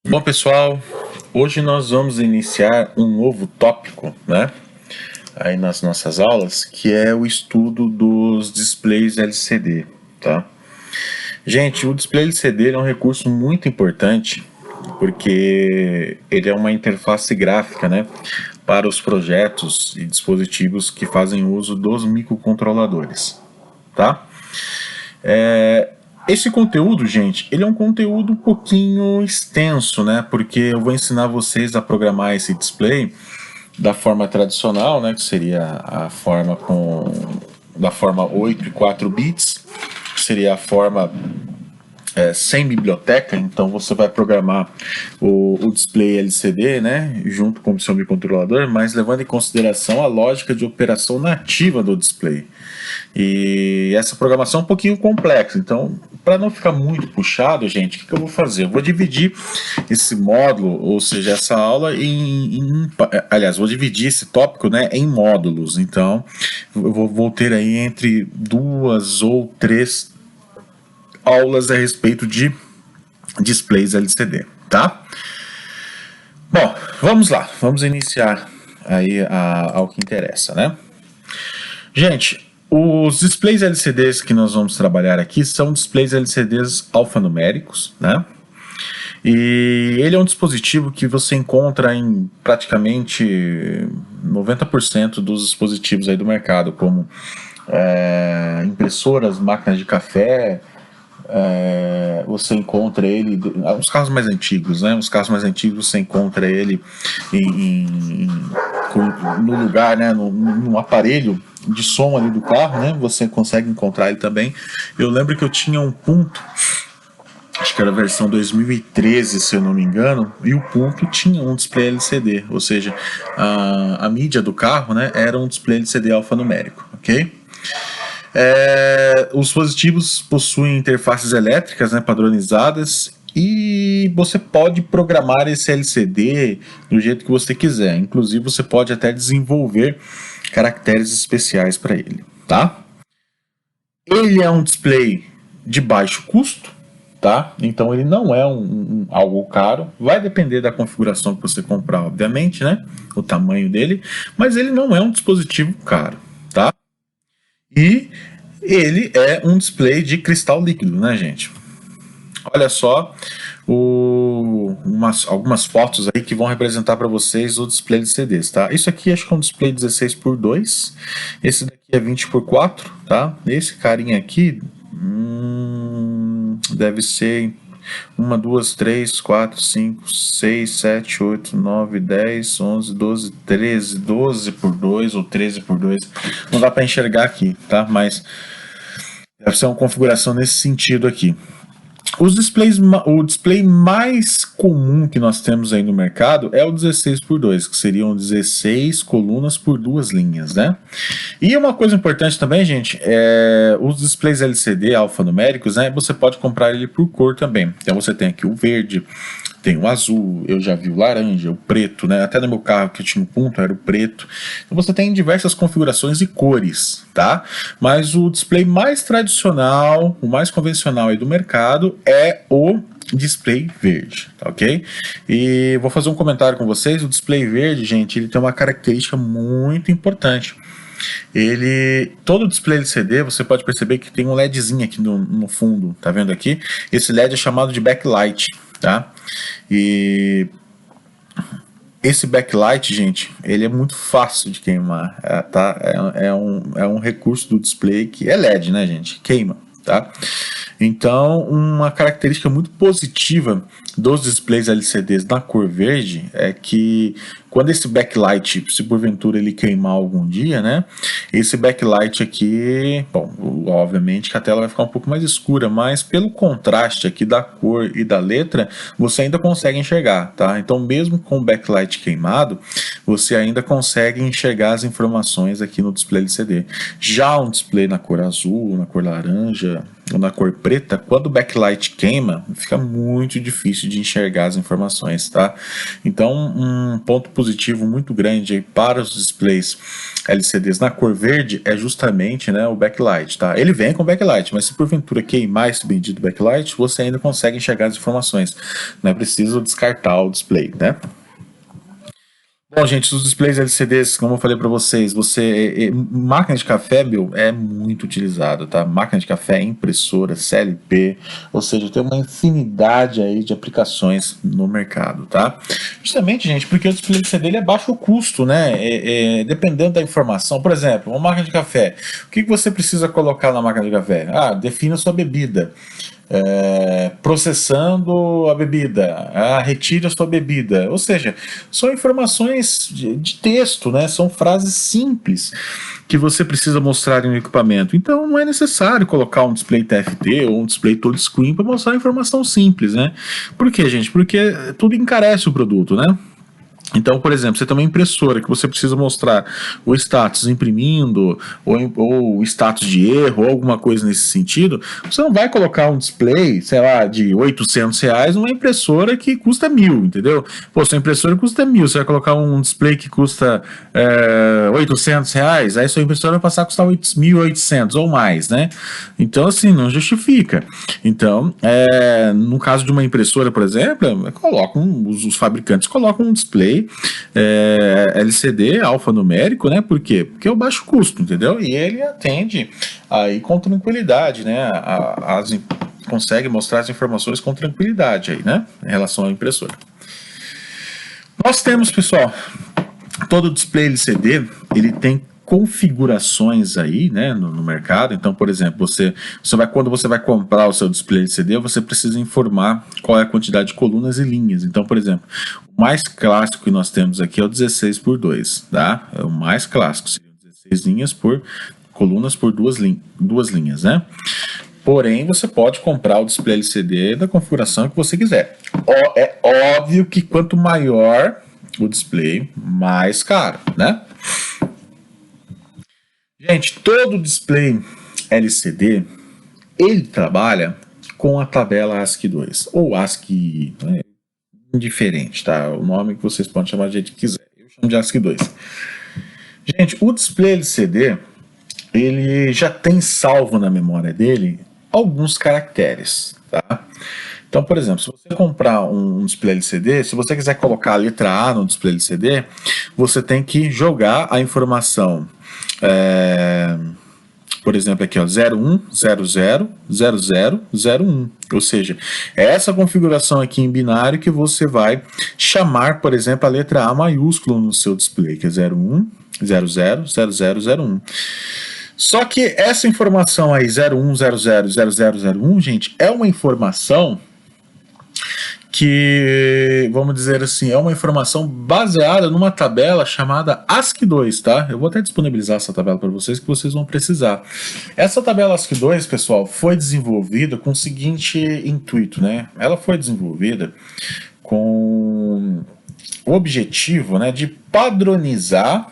Bom, pessoal, hoje nós vamos iniciar um novo tópico, né? Aí nas nossas aulas, que é o estudo dos displays LCD, tá? Gente, o display LCD é um recurso muito importante porque ele é uma interface gráfica, né, para os projetos e dispositivos que fazem uso dos microcontroladores, tá? Esse conteúdo, gente, ele é um conteúdo um pouquinho extenso, né? Porque eu vou ensinar vocês a programar esse display da forma tradicional, né? Que seria a forma da forma 8 e 4 bits, que seria a forma sem biblioteca. Então você vai programar o display LCD, né, junto com o seu microcontrolador, mas levando em consideração a lógica de operação nativa do display. E essa programação é um pouquinho complexa, então para não ficar muito puxado, gente, o que eu vou fazer? Eu vou dividir esse módulo, ou seja, essa aula aliás, vou dividir esse tópico, né, em módulos. Então eu vou ter aí entre 2 ou 3 aulas a respeito de displays LCD, tá? Bom, vamos lá, vamos iniciar aí ao que interessa, né? Gente, os displays LCDs que nós vamos trabalhar aqui são displays LCDs alfanuméricos, né? E ele é um dispositivo que você encontra em praticamente 90% dos dispositivos aí do mercado, como impressoras, máquinas de café. Você encontra ele, os carros mais antigos, né? Os carros mais antigos você encontra ele no lugar, né? No aparelho de som ali do carro, né? Você consegue encontrar ele também. Eu lembro que eu tinha um Punto, acho que era a versão 2013, se eu não me engano, e o Punto tinha um display LCD, ou seja, a mídia do carro, né, era um display LCD alfanumérico, ok? Os dispositivos possuem interfaces elétricas, né, padronizadas, e você pode programar esse LCD do jeito que você quiser. Inclusive você pode até desenvolver caracteres especiais para ele, tá? Ele é um display de baixo custo, tá? Então ele não é algo caro. Vai depender da configuração que você comprar, obviamente, né? O tamanho dele, mas ele não é um dispositivo caro, tá? E ele é um display de cristal líquido, né, gente? Olha só algumas fotos aí que vão representar para vocês o display de CDs, tá? Isso aqui acho que é um display 16:2. Esse daqui é 20:4, tá? Esse carinha aqui deve ser 1, 2, 3, 4, 5, 6, 7, 8, 9, 10, 11, 12, 13, 12:2 ou 13:2. Não dá para enxergar aqui, tá? Mas deve ser uma configuração nesse sentido aqui. O display mais comum que nós temos aí no mercado é o 16:2, que seriam 16 colunas por 2 linhas, né? E uma coisa importante também, gente, os displays LCD alfanuméricos, né? Você pode comprar ele por cor também. Então você tem aqui o verde, tem o azul, eu já vi o laranja, o preto, né? Até no meu carro que eu tinha um Punto era o preto. Então você tem diversas configurações e cores, tá? Mas o display mais tradicional, o mais convencional aí do mercado é o display verde, tá, ok? E vou fazer um comentário com vocês. O display verde, gente, ele tem uma característica muito importante. Todo display LCD, você pode perceber que tem um LEDzinho aqui no fundo, tá vendo aqui? Esse LED é chamado de backlight, tá? E esse backlight, gente, ele é muito fácil de queimar, tá? É um recurso do display que é LED, né, gente? Queima, tá? Então, uma característica muito positiva dos displays LCDs na cor verde é que quando esse backlight, se porventura ele queimar algum dia, né, esse backlight aqui, bom, obviamente que a tela vai ficar um pouco mais escura, mas pelo contraste aqui da cor e da letra, você ainda consegue enxergar, tá? Então, mesmo com o backlight queimado, você ainda consegue enxergar as informações aqui no display LCD. Já um display na cor azul, na cor laranja, ou na cor preta, quando o backlight queima, fica muito difícil de enxergar as informações, tá? Então, um ponto positivo muito grande aí para os displays LCDs na cor verde é justamente, né, o backlight, tá? Ele vem com backlight, mas se porventura queimar esse bendito backlight, você ainda consegue enxergar as informações. Não é preciso descartar o display, né? Bom, gente, os displays LCDs, como eu falei para vocês, máquina de café, meu, é muito utilizado, tá? Máquina de café, impressora, CLP, ou seja, tem uma infinidade aí de aplicações no mercado, tá? Justamente, gente, porque o display LCD ele é baixo custo, né? Dependendo da informação, por exemplo, uma máquina de café, o que você precisa colocar na máquina de café? Ah, defina a sua bebida. Processando a bebida, retire a sua bebida, ou seja, são informações de texto, né? São frases simples que você precisa mostrar em um equipamento. Então não é necessário colocar um display TFT ou um display touchscreen para mostrar informação simples, né? Por quê, gente? Porque tudo encarece o produto, né? Então, por exemplo, você tem uma impressora que você precisa mostrar o status imprimindo ou o status de erro ou alguma coisa nesse sentido, você não vai colocar um display, sei lá, de R$ 800 numa impressora que custa 1.000, entendeu? Pô, sua impressora custa 1.000, você vai colocar um display que custa R$ 800, aí sua impressora vai passar a custar 1.800 ou mais, né? Então, assim, não justifica. Então, no caso de uma impressora, por exemplo, os fabricantes colocam um display LCD alfanumérico, né? Por quê? Porque é o baixo custo, entendeu? E ele atende aí com tranquilidade, né? Consegue mostrar as informações com tranquilidade aí, né? Em relação à impressora. Nós temos, pessoal, todo display LCD, ele tem configurações aí, né, no mercado. Então, por exemplo, quando você vai comprar o seu display LCD, você precisa informar qual é a quantidade de colunas e linhas. Então, por exemplo, o mais clássico que nós temos aqui é o 16:2, tá? É o mais clássico, seriam 16 linhas por colunas por duas linhas, né? Porém, você pode comprar o display LCD da configuração que você quiser. É óbvio que quanto maior o display, mais caro, né? Gente, todo display LCD, ele trabalha com a tabela ASCII 2, ou ASCII, indiferente, tá? O nome que vocês podem chamar de jeito que quiser. Eu chamo de ASCII 2. Gente, o display LCD, ele já tem salvo na memória dele alguns caracteres, tá? Então, por exemplo, se você comprar um display LCD, se você quiser colocar a letra A no display LCD, você tem que jogar a informação, por exemplo, aqui, ó, 01000001. Ou seja, é essa configuração aqui em binário que você vai chamar, por exemplo, a letra A maiúscula no seu display, que é 01000001. Só que essa informação aí, 01000001, gente, é uma informação que, vamos dizer assim, é uma informação baseada numa tabela chamada ASCII 2, tá? Eu vou até disponibilizar essa tabela para vocês, que vocês vão precisar. Essa tabela ASCII 2, pessoal, foi desenvolvida com o seguinte intuito, né? Ela foi desenvolvida com o objetivo, né, de padronizar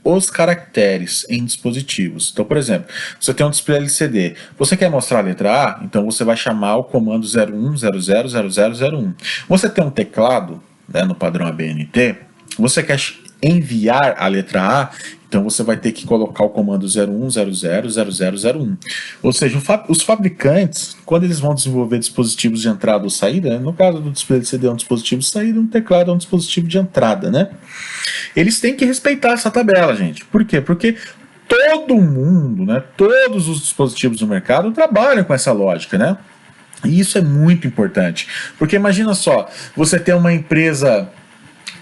os caracteres em dispositivos. Então, por exemplo, você tem um display LCD, você quer mostrar a letra A, então você vai chamar o comando 01000001. Você tem um teclado, né, no padrão ABNT, você quer enviar a letra A, então você vai ter que colocar o comando 01000001. Ou seja, os fabricantes, quando eles vão desenvolver dispositivos de entrada ou saída, né, no caso do display LCD é um dispositivo de saída, um teclado é um dispositivo de entrada, né? Eles têm que respeitar essa tabela, gente. Por quê? Porque todo mundo, né, todos os dispositivos do mercado trabalham com essa lógica, né? E isso é muito importante. Porque imagina só, você tem uma empresa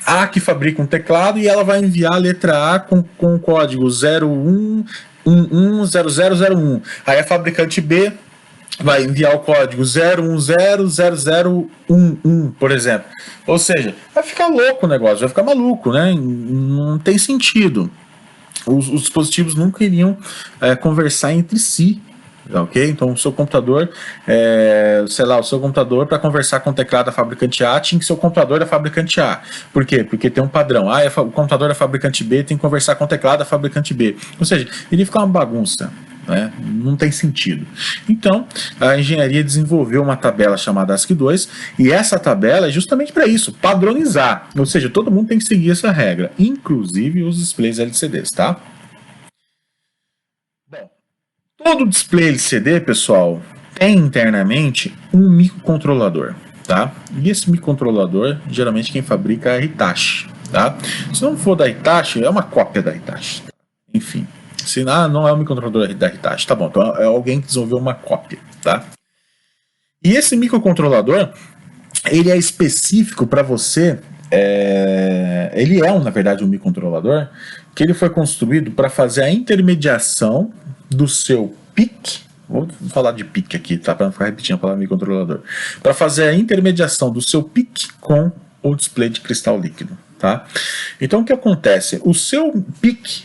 A que fabrica um teclado e ela vai enviar a letra A com o código 01110001. Aí a fabricante B vai enviar o código 01000011, por exemplo. Ou seja, vai ficar louco o negócio, vai ficar maluco, né? Não tem sentido. Os dispositivos nunca iriam conversar entre si. Ok? Então o seu computador, o seu computador para conversar com o teclado da fabricante A tinha que ser o computador da fabricante A. Por quê? Porque tem um padrão. O computador da fabricante B tem que conversar com o teclado da fabricante B. Ou seja, iria ficar uma bagunça. né? Não tem sentido. Então, a engenharia desenvolveu uma tabela chamada ASCII2, e essa tabela é justamente para isso, padronizar. Ou seja, todo mundo tem que seguir essa regra, inclusive os displays LCDs, tá? Bom, todo display LCD, pessoal, tem internamente um microcontrolador, tá? E esse microcontrolador, geralmente quem fabrica é a Hitachi, tá? Se não for da Hitachi, é uma cópia da Hitachi. Enfim. Se não é o microcontrolador da Hitachi, tá bom, então é alguém que desenvolveu uma cópia, tá? E esse microcontrolador, ele é específico para você, ele é, na verdade, um microcontrolador que ele foi construído para fazer a intermediação do seu PIC, vou falar de PIC aqui, tá? Para não ficar repetindo a palavra microcontrolador, para fazer a intermediação do seu PIC com o display de cristal líquido, tá? Então o que acontece? O seu PIC,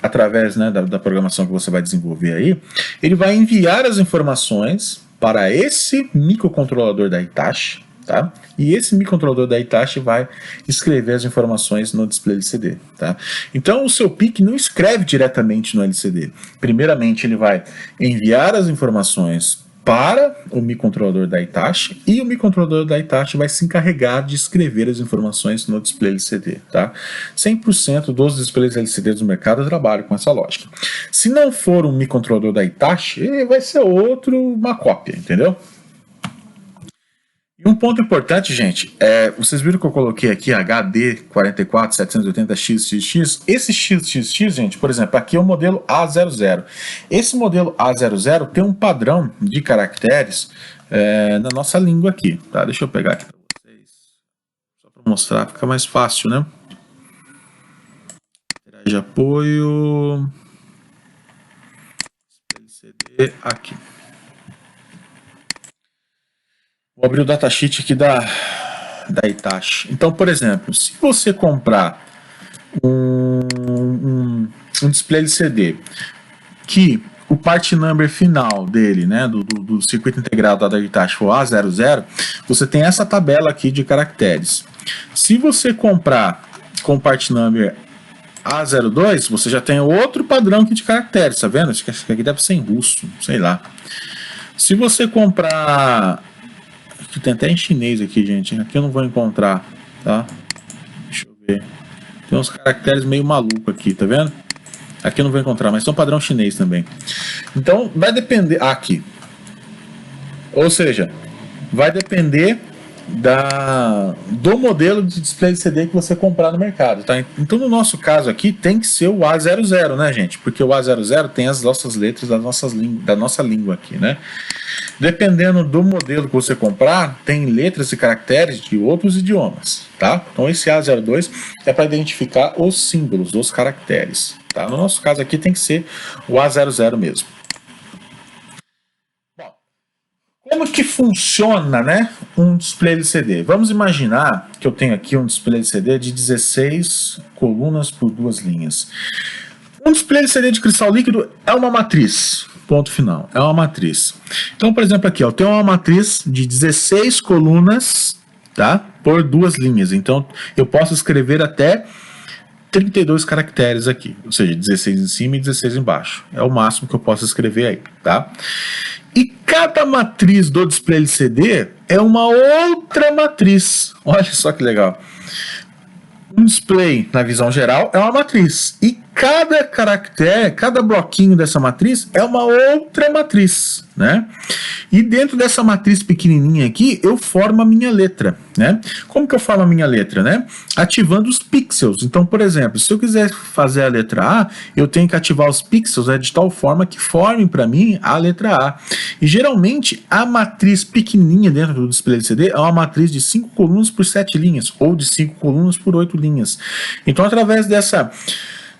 através, né, da programação que você vai desenvolver aí, ele vai enviar as informações para esse microcontrolador da Hitachi, tá? E esse microcontrolador da Hitachi vai escrever as informações no display LCD, tá? Então o seu PIC não escreve diretamente no LCD. Primeiramente ele vai enviar as informações para o microcontrolador da Hitachi, e o microcontrolador da Hitachi vai se encarregar de escrever as informações no display LCD, tá? 100% dos displays LCD do mercado trabalham com essa lógica. Se não for um microcontrolador da Hitachi, vai ser uma cópia, entendeu? E um ponto importante, gente, vocês viram que eu coloquei aqui HD44780XXX? Esse XXX, gente, por exemplo, aqui é o modelo A00. Esse modelo A00 tem um padrão de caracteres na nossa língua aqui, tá? Deixa eu pegar aqui para vocês, só para mostrar, fica mais fácil, né? De apoio, LCD, aqui. Vou abrir o datasheet aqui da Hitachi. Então, por exemplo, se você comprar um display LCD que o part number final dele, né, do circuito integrado da Hitachi for A00, você tem essa tabela aqui de caracteres. Se você comprar com part number A02, você já tem outro padrão aqui de caracteres, tá vendo? Acho que aqui deve ser em russo, sei lá. Se você comprar... que tem até em chinês aqui, gente. Aqui eu não vou encontrar, tá? Deixa eu ver. Tem uns caracteres meio maluco aqui, tá vendo? Aqui eu não vou encontrar, mas são padrão chinês também. Então, vai depender... aqui. Ou seja, vai depender do modelo de display LCD que você comprar no mercado, tá? Então, no nosso caso aqui, tem que ser o A00, né, gente? Porque o A00 tem as nossas letras da nossa língua aqui, né? Dependendo do modelo que você comprar, tem letras e caracteres de outros idiomas, tá? Então esse A02 é para identificar os símbolos, os caracteres, tá? No nosso caso aqui tem que ser o A00 mesmo. Bom, como que funciona, né, um display LCD? Vamos imaginar que eu tenho aqui um display LCD de 16 colunas por 2 linhas. Um display LCD de cristal líquido é uma matriz. Ponto final. É uma matriz. Então, por exemplo, aqui, ó, eu tenho uma matriz de 16 colunas, tá? Por 2 linhas. Então, eu posso escrever até 32 caracteres aqui. Ou seja, 16 em cima e 16 embaixo. É o máximo que eu posso escrever aí, tá? E cada matriz do display LCD é uma outra matriz. Olha só que legal. Um display, na visão geral, é uma matriz. E cada caractere, cada bloquinho dessa matriz é uma outra matriz, né? E dentro dessa matriz pequenininha aqui, eu formo a minha letra, né? Como que eu formo a minha letra, né? Ativando os pixels. Então, por exemplo, se eu quiser fazer a letra A, eu tenho que ativar os pixels, né, de tal forma que formem para mim a letra A. E geralmente, a matriz pequenininha dentro do display LCD é uma matriz de 5 colunas por 7 linhas, ou de 5 colunas por 8 linhas. Então, através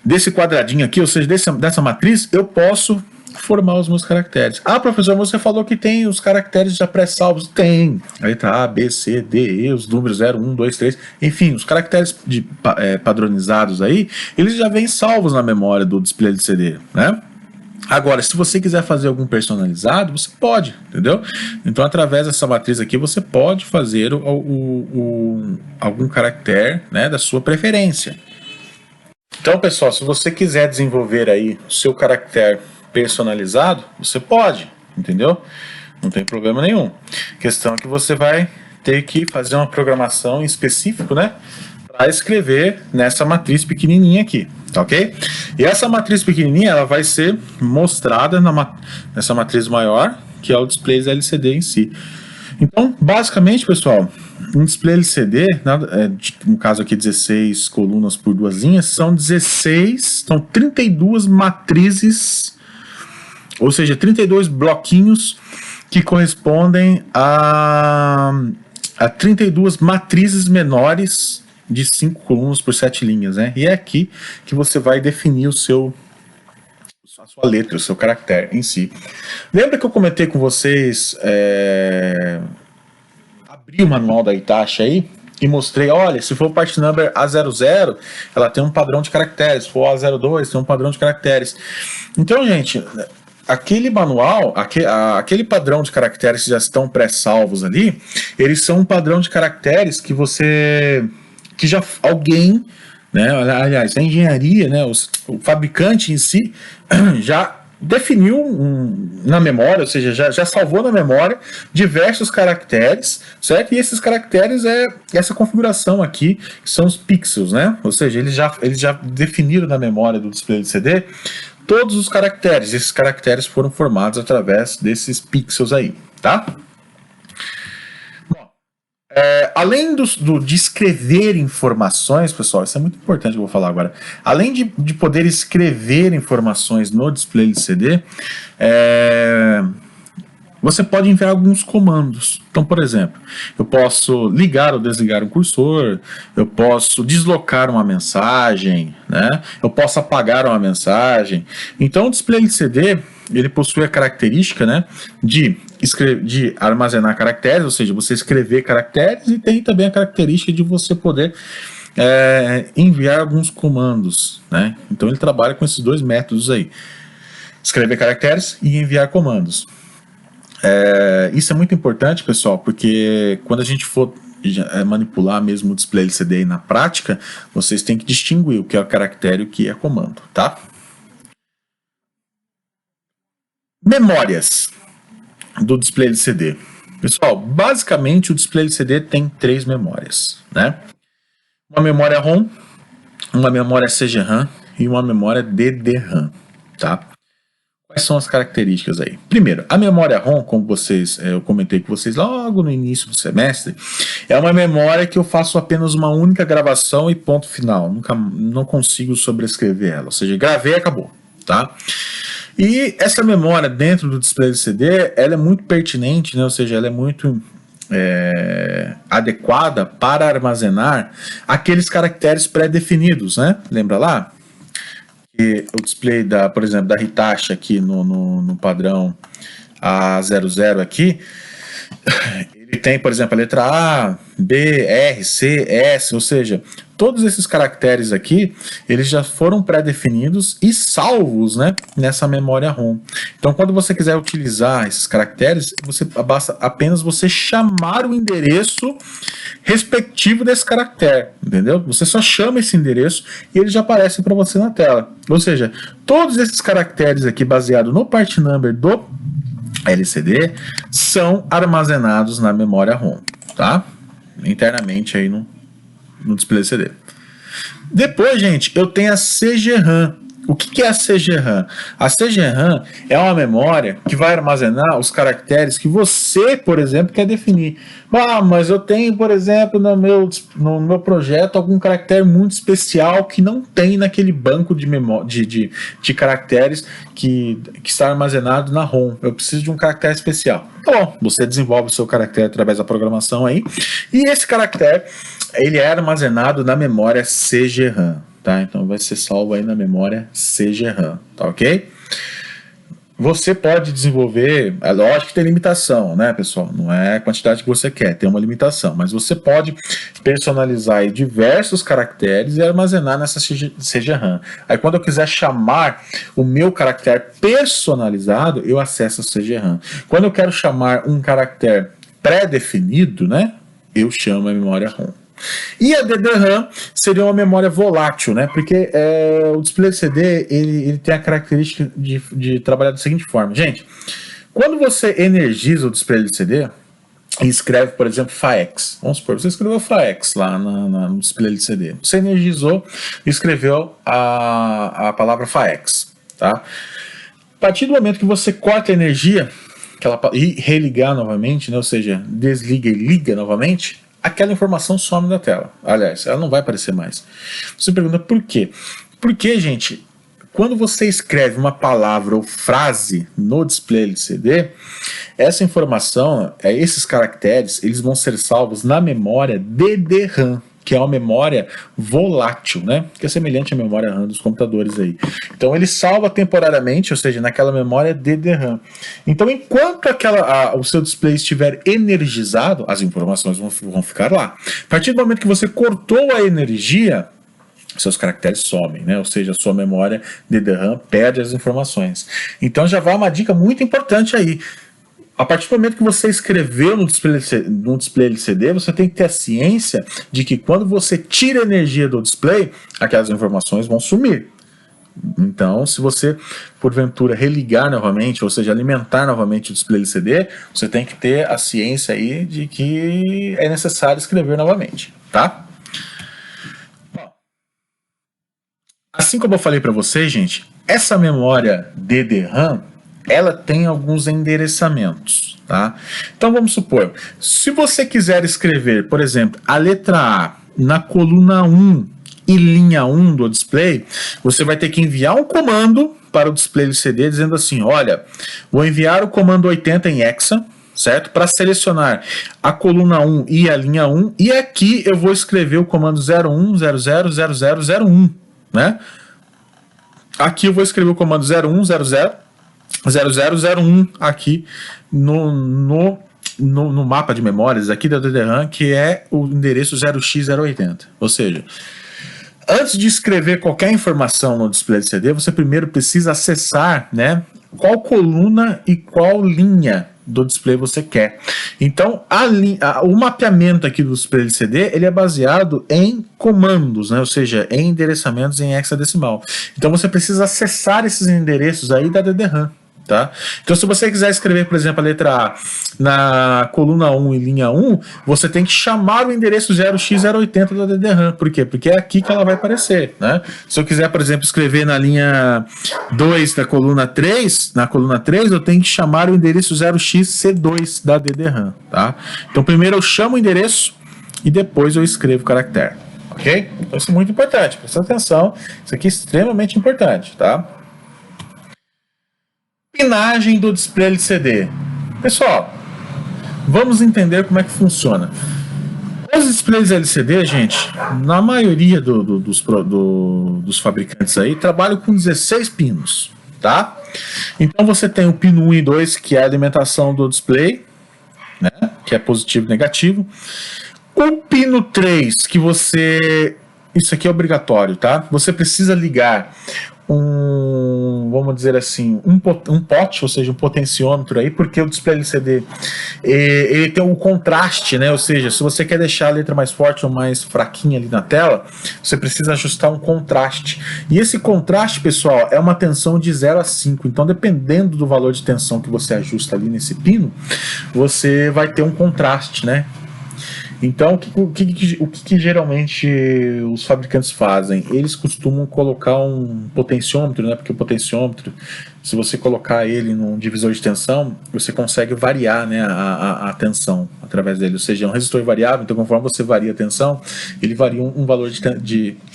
desse quadradinho aqui, ou seja, dessa matriz, eu posso formar os meus caracteres. Ah, professor, você falou que tem os caracteres já pré-salvos. Tem. A letra A, B, C, D, E, os números 0, 1, 2, 3. Enfim, os caracteres padronizados aí, eles já vêm salvos na memória do display LCD, né? Agora, se você quiser fazer algum personalizado, você pode, entendeu? Então, através dessa matriz aqui, você pode fazer algum caractere, né, da sua preferência. Então, pessoal, se você quiser desenvolver aí o seu caractere personalizado, você pode, entendeu? Não tem problema nenhum. A questão é que você vai ter que fazer uma programação em específico, né? Para escrever nessa matriz pequenininha aqui, tá ok? E essa matriz pequenininha, ela vai ser mostrada nessa matriz maior, que é o display LCD em si. Então, basicamente, pessoal, um display LCD, no caso aqui 16 colunas por 2 linhas, são 32 matrizes, ou seja, 32 bloquinhos que correspondem a 32 matrizes menores de 5 colunas por 7 linhas, né? E é aqui que você vai definir a sua letra, o seu caractere em si. Lembra que eu comentei com vocês, abri o manual da Hitachi aí e mostrei, olha, se for o part number A00, ela tem um padrão de caracteres, se for A02, tem um padrão de caracteres. Então, gente, aquele manual, aquele padrão de caracteres que já estão pré-salvos ali, eles são um padrão de caracteres que alguém, né, aliás, a engenharia, né, o fabricante em si já definiu na memória, ou seja, já salvou na memória diversos caracteres, certo? E esses caracteres é essa configuração aqui, que são os pixels, né? Ou seja, eles já definiram na memória do display LCD todos os caracteres. Esses caracteres foram formados através desses pixels aí, tá? Bom, além de escrever informações, pessoal, isso é muito importante que eu vou falar agora. Além de poder escrever informações no display LCD, você pode enviar alguns comandos. Então, por exemplo, eu posso ligar ou desligar um cursor, eu posso deslocar uma mensagem, né? Eu posso apagar uma mensagem. Então, o display LCD, ele possui a característica, né, de armazenar caracteres, ou seja, você escrever caracteres, e tem também a característica de você poder enviar alguns comandos, né? Então, ele trabalha com esses dois métodos aí. Escrever caracteres e enviar comandos. Isso é muito importante, pessoal, porque quando a gente for manipular mesmo o display LCD aí na prática, vocês têm que distinguir o que é caractere e o que é comando, tá? Memórias do display LCD. Pessoal, basicamente o display LCD tem 3 memórias, né? Uma memória ROM, uma memória CGRAM e uma memória DDRAM, tá? Quais são as características aí? Primeiro, a memória ROM, como eu comentei com vocês logo no início do semestre, é uma memória que eu faço apenas uma única gravação e ponto final. Não consigo sobrescrever ela, ou seja, gravei e acabou, tá? E essa memória dentro do display LCD, ela é muito pertinente, né? Ou seja, ela é muito adequada para armazenar aqueles caracteres pré-definidos, né? Lembra lá? O display, por exemplo, da Hitachi aqui no padrão A00 aqui, ele tem, por exemplo, a letra A, B, R, C, S, ou seja, todos esses caracteres aqui, eles já foram pré-definidos e salvos, né, nessa memória ROM. Então, quando você quiser utilizar esses caracteres, basta apenas você chamar o endereço respectivo desse caractere, entendeu? Você só chama esse endereço e ele já aparece para você na tela. Ou seja, todos esses caracteres aqui baseados no part number do LCD são armazenados na memória ROM, tá? Internamente aí no display LCD. Depois, gente, eu tenho a CGRAM. O que é a CGRAM? A CGRAM é uma memória que vai armazenar os caracteres que você, por exemplo, quer definir. Mas eu tenho, por exemplo, no meu projeto algum caractere muito especial que não tem naquele banco de caracteres que está armazenado na ROM. Eu preciso de um caractere especial. Tá bom, você desenvolve o seu caractere através da programação aí, e esse caractere ele é armazenado na memória CGRAM. Tá? Então vai ser salvo aí na memória CGRAM, tá ok? Você pode desenvolver, é lógico que tem limitação, né, pessoal? Não é a quantidade que você quer, tem uma limitação, mas você pode personalizar aí diversos caracteres e armazenar nessa CGRAM. Aí quando eu quiser chamar o meu caractere personalizado, eu acesso a CGRAM. Quando eu quero chamar um caractere pré-definido, né, eu chamo a memória ROM. E a DDRAM seria uma memória volátil, né? Porque o display LCD ele tem a característica de trabalhar da seguinte forma. Gente, quando você energiza o display LCD e escreve, por exemplo, FAEX. Vamos supor, você escreveu FAEX lá no display LCD. Você energizou e escreveu a palavra FAEX, tá? A partir do momento que você corta a energia e religar novamente, né, ou seja, desliga e liga novamente, aquela informação some da tela. Aliás, ela não vai aparecer mais. Você pergunta por quê? Porque, gente, quando você escreve uma palavra ou frase no display LCD, essa informação, esses caracteres, eles vão ser salvos na memória DDRAM, que é uma memória volátil, né? Que é semelhante à memória RAM dos computadores aí. Então ele salva temporariamente, ou seja, naquela memória DDRAM. Então enquanto o seu display estiver energizado, as informações vão ficar lá. A partir do momento que você cortou a energia, seus caracteres somem, né? Ou seja, a sua memória DDRAM perde as informações. Então já vai uma dica muito importante aí. A partir do momento que você escreveu no display LCD, você tem que ter a ciência de que quando você tira a energia do display, aquelas informações vão sumir. Então, se você, porventura, religar novamente, ou seja, alimentar novamente o display LCD, você tem que ter a ciência aí de que é necessário escrever novamente, tá? Bom, assim como eu falei para vocês, gente, essa memória DDRAM, ela tem alguns endereçamentos, tá? Então vamos supor, se você quiser escrever, por exemplo, a letra A na coluna 1 e linha 1 do display, você vai ter que enviar um comando para o display LCD dizendo assim, olha, vou enviar o comando 80 em hexa, certo? Para selecionar a coluna 1 e a linha 1, e aqui eu vou escrever o comando 01000001, né? Aqui eu vou escrever o comando 01000001 aqui no mapa de memórias aqui da DDRAM, que é o endereço 0x080. Ou seja, antes de escrever qualquer informação no display LCD, você primeiro precisa acessar, né, qual coluna e qual linha do display você quer. Então, o mapeamento aqui do display LCD, ele é baseado em comandos, né? Ou seja, em endereçamentos em hexadecimal. Então, você precisa acessar esses endereços aí da DDRAM. Tá? Então, se você quiser escrever, por exemplo, a letra A na coluna 1 e linha 1, você tem que chamar o endereço 0x080 da DDRAM. Por quê? Porque é aqui que ela vai aparecer, né? Se eu quiser, por exemplo, escrever na linha 2 da coluna 3, eu tenho que chamar o endereço 0xC2 da DDRAM, tá? Então, primeiro eu chamo o endereço e depois eu escrevo o caractere, ok? Então, isso é muito importante, presta atenção, isso aqui é extremamente importante, tá? Pinagem do display LCD. Pessoal, vamos entender como é que funciona. Os displays LCD, gente, na maioria dos fabricantes aí, trabalham com 16 pinos, tá? Então você tem o pino 1 e 2, que é a alimentação do display, né? Que é positivo e negativo. O pino 3, que isso aqui é obrigatório, tá? Você precisa ligar vamos dizer assim, um pote, ou seja, um potenciômetro aí, porque o display LCD ele tem um contraste, né? Ou seja, se você quer deixar a letra mais forte ou mais fraquinha ali na tela, você precisa ajustar um contraste. E esse contraste, pessoal, é uma tensão de 0 a 5. Então, dependendo do valor de tensão que você ajusta ali nesse pino, você vai ter um contraste, né? Então, o que geralmente os fabricantes fazem? Eles costumam colocar um potenciômetro, né? Porque o potenciômetro, se você colocar ele num divisor de tensão, você consegue variar, né, a tensão através dele. Ou seja, é um resistor variável, então conforme você varia a tensão, ele varia um valor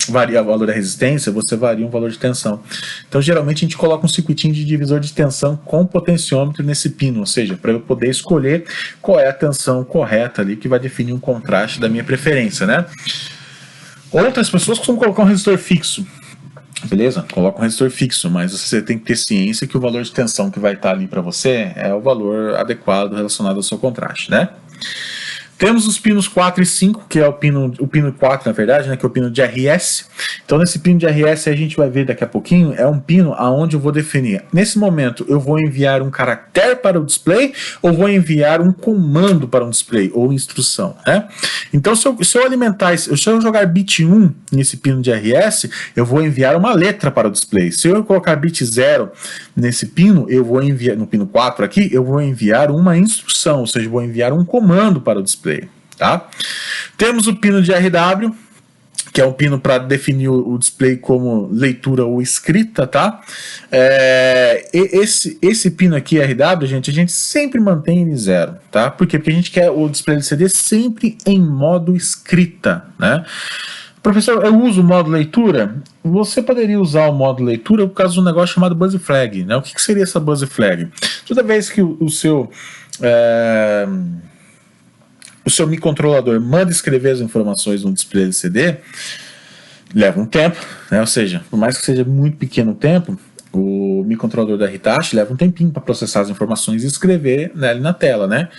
varia o valor da resistência, você varia um valor de tensão. Então, geralmente, a gente coloca um circuitinho de divisor de tensão com potenciômetro nesse pino, ou seja, para eu poder escolher qual é a tensão correta ali que vai definir um contraste da minha preferência, né? Outras pessoas costumam colocar um resistor fixo. Beleza? Coloca um resistor fixo, mas você tem que ter ciência que o valor de tensão que vai estar ali para você é o valor adequado relacionado ao seu contraste, né? Temos os pinos 4 e 5, que é o pino 4, na verdade, né, que é o pino de RS. Então, nesse pino de RS, a gente vai ver daqui a pouquinho, é um pino aonde eu vou definir. Nesse momento, eu vou enviar um caractere para o display ou vou enviar um comando para um display, ou instrução, né? Então, se eu alimentar, se eu jogar bit 1 nesse pino de RS, eu vou enviar uma letra para o display. Se eu colocar bit 0 nesse pino, eu vou enviar, no pino 4 aqui, eu vou enviar uma instrução, ou seja, vou enviar um comando para o display, tá? Temos o pino de RW, que é um pino para definir o display como leitura ou escrita, tá? Esse pino aqui, RW, gente, a gente sempre mantém ele 0, tá? Por quê? Porque a gente quer o display LCD sempre em modo escrita, né? Professor, eu uso o modo leitura? Você poderia usar o modo leitura por causa de um negócio chamado Buzz Flag, né? O que seria essa Buzz Flag? Toda vez que o seu microcontrolador manda escrever as informações no display LCD, leva um tempo, né? Ou seja, por mais que seja muito pequeno o tempo, o microcontrolador da Hitachi leva um tempinho para processar as informações e escrever, né, ali na tela, né?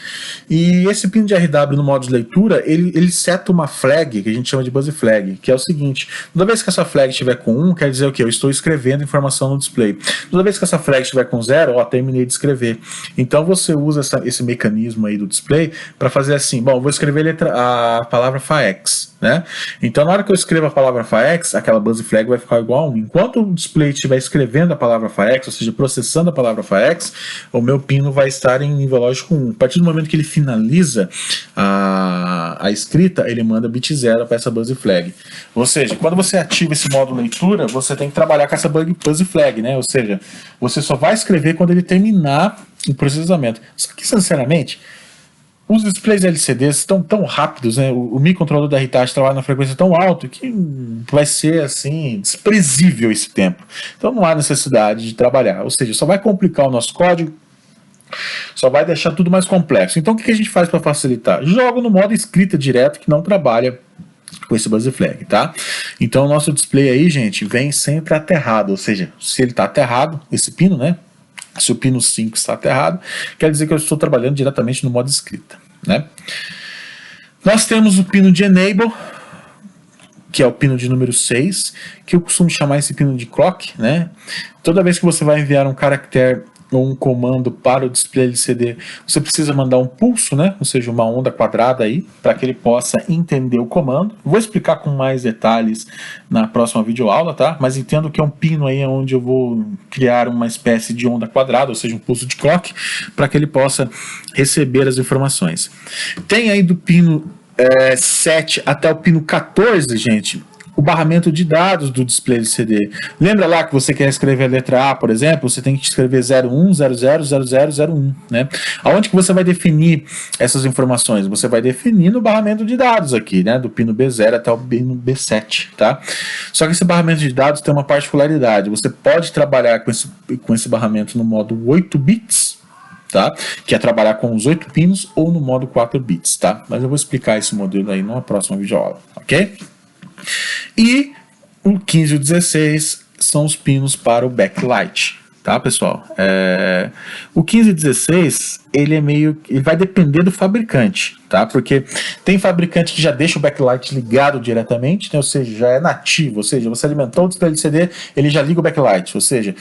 E esse pino de RW no modo de leitura, ele seta uma flag que a gente chama de Buzz Flag, que é o seguinte: toda vez que essa flag estiver com 1, quer dizer o quê? Eu estou escrevendo informação no display. Toda vez que essa flag estiver com 0, ó, terminei de escrever. Então você usa esse mecanismo aí do display para fazer assim: bom, vou escrever a palavra FAEX, né? Então na hora que eu escrevo a palavra FAEX, aquela Buzz Flag vai ficar igual a 1. Enquanto o display estiver escrevendo a palavra FAEX, ou seja, processando a palavra FAEX, o meu pino vai estar em nível lógico 1. A partir do momento que ele finaliza a escrita, ele manda bit 0 para essa Buzz Flag. Ou seja, quando você ativa esse modo leitura, você tem que trabalhar com essa Buzz Flag, né? Ou seja, você só vai escrever quando ele terminar o processamento. Só que, sinceramente, os displays LCDs estão tão rápidos, né? O microcontrolador da Hitachi trabalha na frequência tão alta que vai ser assim desprezível esse tempo. Então não há necessidade de trabalhar. Ou seja, só vai complicar o nosso código, só vai deixar tudo mais complexo. Então o que a gente faz para facilitar? Joga no modo escrita direto, que não trabalha com esse Buzz Flag, tá? Então o nosso display aí, gente, vem sempre aterrado. Ou seja, se ele está aterrado, esse pino, né? Se o pino 5 está aterrado, quer dizer que eu estou trabalhando diretamente no modo escrita, né? Nós temos o pino de Enable, que é o pino de número 6, que eu costumo chamar esse pino de clock, né? Toda vez que você vai enviar um caractere ou um comando para o display LCD, você precisa mandar um pulso, né? Ou seja, uma onda quadrada aí, para que ele possa entender o comando. Vou explicar com mais detalhes na próxima videoaula, tá? Mas entendo que é um pino aí onde eu vou criar uma espécie de onda quadrada, ou seja, um pulso de clock, para que ele possa receber as informações. Tem aí do pino 7 até o pino 14, gente, o barramento de dados do display LCD. Lembra lá que você quer escrever a letra A, por exemplo, você tem que escrever 01, 00, 00, 01, né? Aonde que você vai definir essas informações? Você vai definir no barramento de dados aqui, né? Do pino B0 até o pino B7, tá? Só que esse barramento de dados tem uma particularidade. Você pode trabalhar com esse barramento no modo 8 bits, tá? Que é trabalhar com os 8 pinos, ou no modo 4 bits, tá? Mas eu vou explicar esse modelo aí numa próxima videoaula, ok? E o 15 e o 16 são os pinos para o backlight, tá, pessoal? O 15 e 16, ele vai depender do fabricante, tá? Porque tem fabricante que já deixa o backlight ligado diretamente, né? Ou seja, já é nativo, ou seja, você alimentou o display LCD, ele já liga o backlight, ou seja,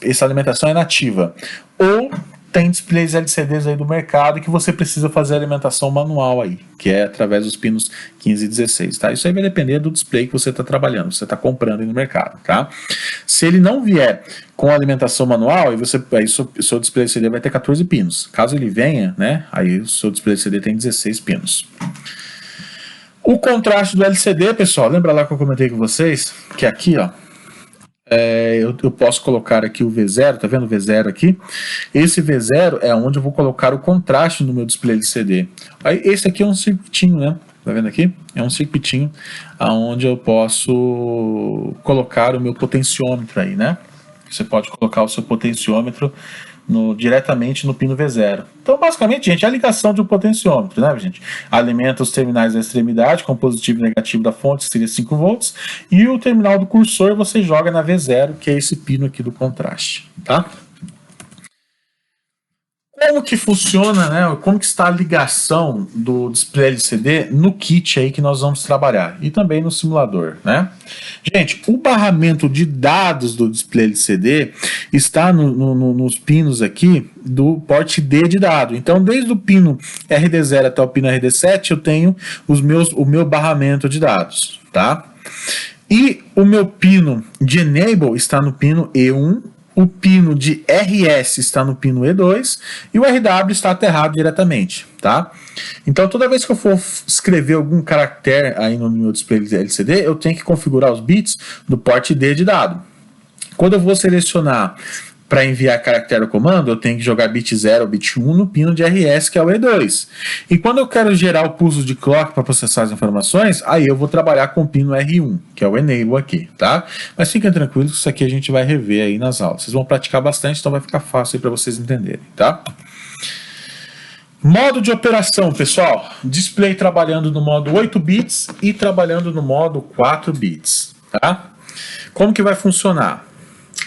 essa alimentação é nativa. Ou tem displays LCDs aí do mercado que você precisa fazer a alimentação manual aí, que é através dos pinos 15 e 16, tá? Isso aí vai depender do display que você está trabalhando, você está comprando aí no mercado, tá? Se ele não vier com alimentação manual, aí o seu display LCD vai ter 14 pinos. Caso ele venha, né, aí o seu display LCD tem 16 pinos. O contraste do LCD, pessoal, lembra lá que eu comentei com vocês, que aqui, ó, eu posso colocar aqui o V0, tá vendo o V0 aqui? Esse V0 é onde eu vou colocar o contraste no meu display LCD. Aí, esse aqui é um circuitinho, né? Tá vendo aqui? É um circuitinho onde eu posso colocar o meu potenciômetro aí, né? Você pode colocar o seu potenciômetro diretamente no pino V0. Então, basicamente, gente, é a ligação de um potenciômetro, né, gente? Alimenta os terminais da extremidade com positivo e negativo da fonte, que seria 5 volts, e o terminal do cursor você joga na V0, que é esse pino aqui do contraste, tá? como que funciona, né? Como que está a ligação do display LCD no kit aí que nós vamos trabalhar e também no simulador, né? Gente, o barramento de dados do display LCD está nos pinos aqui do porte D de dado. Então, desde o pino RD0 até o pino RD7, eu tenho o meu barramento de dados, tá? E o meu pino de Enable está no pino E1, o pino de RS está no pino E2 e o RW está aterrado diretamente, tá? Então, toda vez que eu for escrever algum caractere aí no meu display LCD, eu tenho que configurar os bits do porte D de dado. Quando eu vou selecionar para enviar caractere ao comando, eu tenho que jogar bit 0 ou bit 1 no pino de RS, que é o E2. E quando eu quero gerar o pulso de clock para processar as informações, aí eu vou trabalhar com o pino R1, que é o Enable aqui, tá? Mas fiquem tranquilos que isso aqui a gente vai rever aí nas aulas. Vocês vão praticar bastante, então vai ficar fácil aí para vocês entenderem, tá? Modo de operação, pessoal. Display trabalhando no modo 8 bits e trabalhando no modo 4 bits, tá? Como que vai funcionar?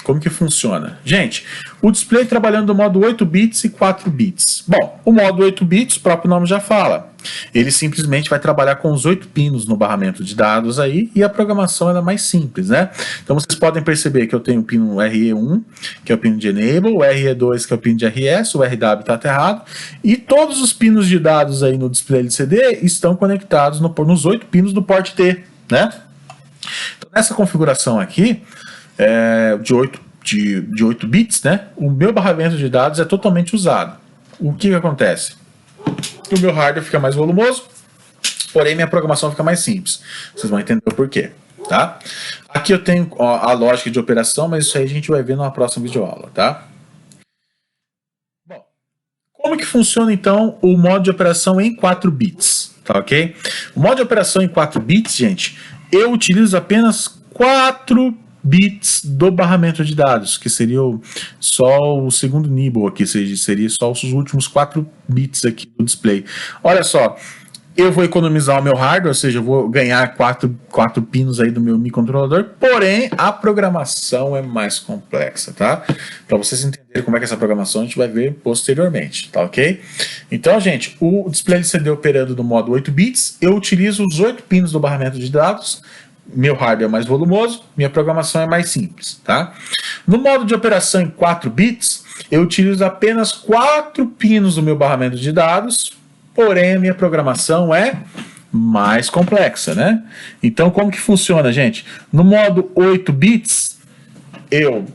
Como que funciona? Gente, o display trabalhando no modo 8 bits e 4 bits. Bom, o modo 8 bits, o próprio nome já fala. Ele simplesmente vai trabalhar com os 8 pinos no barramento de dados aí e a programação é mais simples, né? Então vocês podem perceber que eu tenho o pino RE1, que é o pino de Enable, o RE2, que é o pino de RS, o RW está aterrado e todos os pinos de dados aí no display LCD estão conectados nos 8 pinos do porte T, né? Então nessa configuração aqui, de 8 bits, né? O meu barramento de dados é totalmente usado. O que acontece? O meu hardware fica mais volumoso, porém minha programação fica mais simples. Vocês vão entender o porquê, tá? Aqui eu tenho a lógica de operação, mas isso aí a gente vai ver numa próxima videoaula, tá? Bom, como que funciona então o modo de operação em 4 bits, tá ok? O modo de operação em 4 bits, gente, eu utilizo apenas 4 bits do barramento de dados, que seria só o segundo nibble aqui, seria só os últimos 4 bits aqui do display. Olha só, eu vou economizar o meu hardware, ou seja, eu vou ganhar 4 pinos aí do meu microcontrolador, porém a programação é mais complexa, tá? Para vocês entenderem como é que é essa programação, a gente vai ver posteriormente, tá ok? Então, gente, o display LCD operando no modo 8 bits, eu utilizo os 8 pinos do barramento de dados, meu hardware é mais volumoso, minha programação é mais simples, tá? No modo de operação em 4 bits, eu utilizo apenas 4 pinos do meu barramento de dados, porém a minha programação é mais complexa, né? Então, como que funciona, gente? No modo 8 bits, eu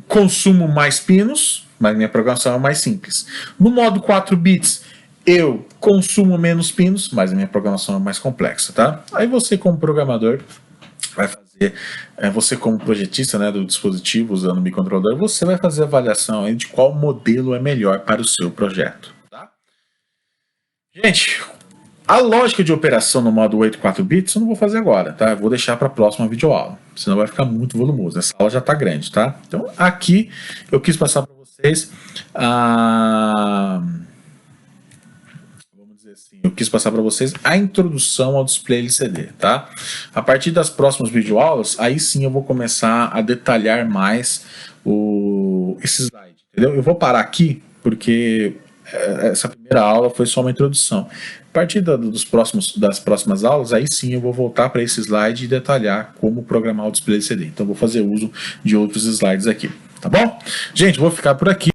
consumo mais pinos, mas minha programação é mais simples. No modo 4 bits, eu consumo menos pinos, mas a minha programação é mais complexa, tá? Aí você, como programador, vai fazer, você como projetista, né, do dispositivo usando o microcontrolador, você vai fazer a avaliação aí de qual modelo é melhor para o seu projeto, tá? Gente, a lógica de operação no modo 8 4 bits eu não vou fazer agora, tá? Eu vou deixar para a próxima videoaula, senão vai ficar muito volumoso. Essa aula já está grande, tá? Então, aqui eu quis passar para vocês eu quis passar para vocês a introdução ao display LCD, tá? A partir das próximas videoaulas, aí sim eu vou começar a detalhar mais esse slide, entendeu? Eu vou parar aqui, porque essa primeira aula foi só uma introdução. A partir das próximas aulas, aí sim eu vou voltar para esse slide e detalhar como programar o display LCD. Então eu vou fazer uso de outros slides aqui, tá bom? Gente, vou ficar por aqui.